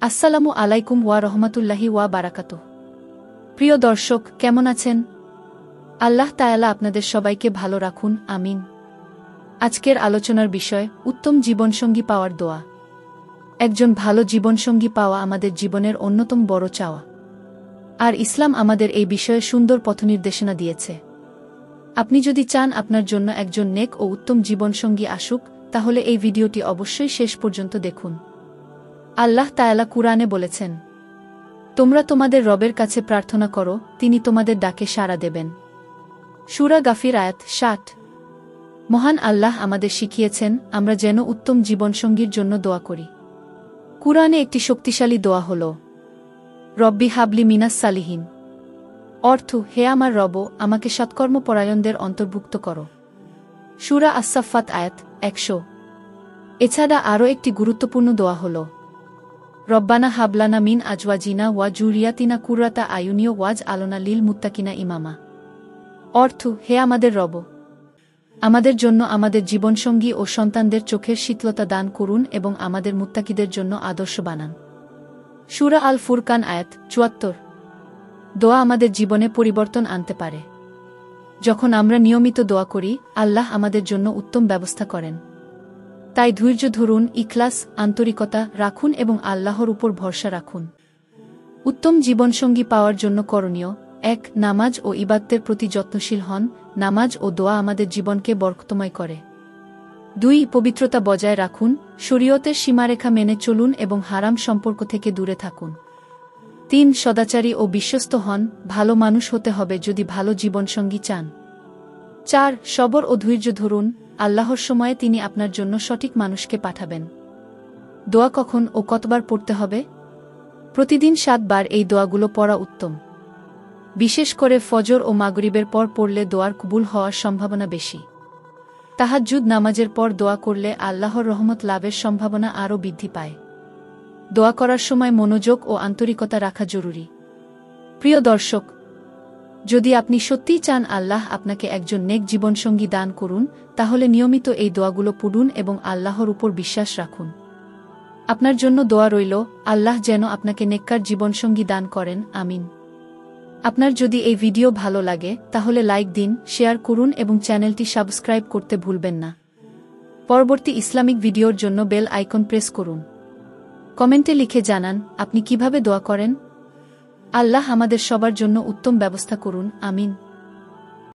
আসসালামু আলাইকুম ওয়া রহমাতুল্লাহি ওয়া বারাকাতুহ। প্রিয় দর্শক, কেমন আছেন? আল্লাহ তাআলা আপনাদের সবাইকে ভালো রাখুন, আমিন। আজকের আলোচনার বিষয় উত্তম জীবনসঙ্গী পাওয়ার দোয়া। একজন ভালো জীবনসঙ্গী পাওয়া আমাদের জীবনের অন্যতম বড় চাওয়া, আর ইসলাম আমাদের এই বিষয়ে সুন্দর পথনির্দেশনা দিয়েছে। আপনি যদি চান আপনার জন্য একজন নেক ও উত্তম জীবনসঙ্গী আসুক, তাহলে এই ভিডিওটি অবশ্যই শেষ পর্যন্ত দেখুন। আল্লাহ তাআলা কুরআনে বলেছেন, তোমরা তোমাদের রবের কাছে প্রার্থনা করো, তিনি তোমাদের ডাকে সাড়া দেবেন। সূরা গাফির আয়াত ৬০। মহান আল্লাহ আমাদের শিখিয়েছেন আমরা যেন উত্তম জীবনসঙ্গীর জন্য দোয়া করি। কুরআনে একটি শক্তিশালী দোয়া হল, রব্বি হাবলি মিনাস সালিহিন। অর্থ, হে আমার রব, আমাকে সৎকর্মপরায়ণদের অন্তর্ভুক্ত করো। সূরা আস-সাফফাত আয়াত ১০০। এছাড়া আরও একটি গুরুত্বপূর্ণ দোয়া হল, রব্বানা হাবলানা মিন আজওয়াজিনা ওয়া জুরিয়াতিনা কুররাতা আয়ুনিও ওয়াজ আলোনা লিল মুত্তাকিনা ইমামা। অর্থ, হে আমাদের রব, আমাদের জন্য আমাদের জীবনসঙ্গী ও সন্তানদের চোখের শীতলতা দান করুন এবং আমাদের মুত্তাকিদের জন্য আদর্শ বানান। সূরা আল ফুরকান আয়াত ৭৪। দোয়া আমাদের জীবনে পরিবর্তন আনতে পারে। যখন আমরা নিয়মিত দোয়া করি, আল্লাহ আমাদের জন্য উত্তম ব্যবস্থা করেন। তাই ধৈর্য ধরুন, ইখলাস, আন্তরিকতা রাখুন এবং আল্লাহর উপর ভরসা রাখুন। উত্তম জীবনসঙ্গী পাওয়ার জন্য করণীয়: ১. নামাজ ও ইবাদতের প্রতি যত্নশীল হন। নামাজ ও দোয়া আমাদের জীবনকে বরকতময় করে। ২. পবিত্রতা বজায় রাখুন, শরীয়তের সীমারেখা মেনে চলুন এবং হারাম সম্পর্ক থেকে দূরে থাকুন। ৩. সদাচারী ও বিশ্বস্ত হন, ভালো মানুষ হতে হবে যদি ভালো জীবনসঙ্গী চান। ৪. সবর ও ধৈর্য ধরুন, আল্লাহর সময়ে তিনি আপনার জন্য সঠিক মানুষকে পাঠাবেন। দোয়া কখন ও কতবার পড়তে হবে? প্রতিদিন ৭ বার এই দোয়াগুলো পড়া উত্তম। বিশেষ করে ফজর ও মাগরিবের পর পড়লে দোয়ার কবুল হওয়ার সম্ভাবনা বেশি। তাহাজ্জুদ নামাজের পর দোয়া করলে আল্লাহর রহমত লাভের সম্ভাবনা আরও বৃদ্ধি পায়। দোয়া করার সময় মনোযোগ ও আন্তরিকতা রাখা জরুরি। প্রিয় দর্শক, যদি আপনি সত্যিই চান আল্লাহ আপনাকে একজন নেক জীবনসঙ্গী দান করুন, তাহলে নিয়মিত এই দোয়াগুলো পড়ুন এবং আল্লাহর উপর বিশ্বাস রাখুন। আপনার জন্য দোয়া রইল, আল্লাহ যেন আপনাকে নেককার জীবনসঙ্গী দান করেন, আমিন। আপনার যদি এই ভিডিও ভালো লাগে, তাহলে লাইক দিন, শেয়ার করুন এবং চ্যানেলটি সাবস্ক্রাইব করতে ভুলবেন না। পরবর্তী ইসলামিক ভিডিওর জন্য বেল আইকন প্রেস করুন। কমেন্টে লিখে জানান আপনি কিভাবে দোয়া করেন। আল্লাহ আমাদের সবার জন্য উত্তম ব্যবস্থা করুন, আমিন।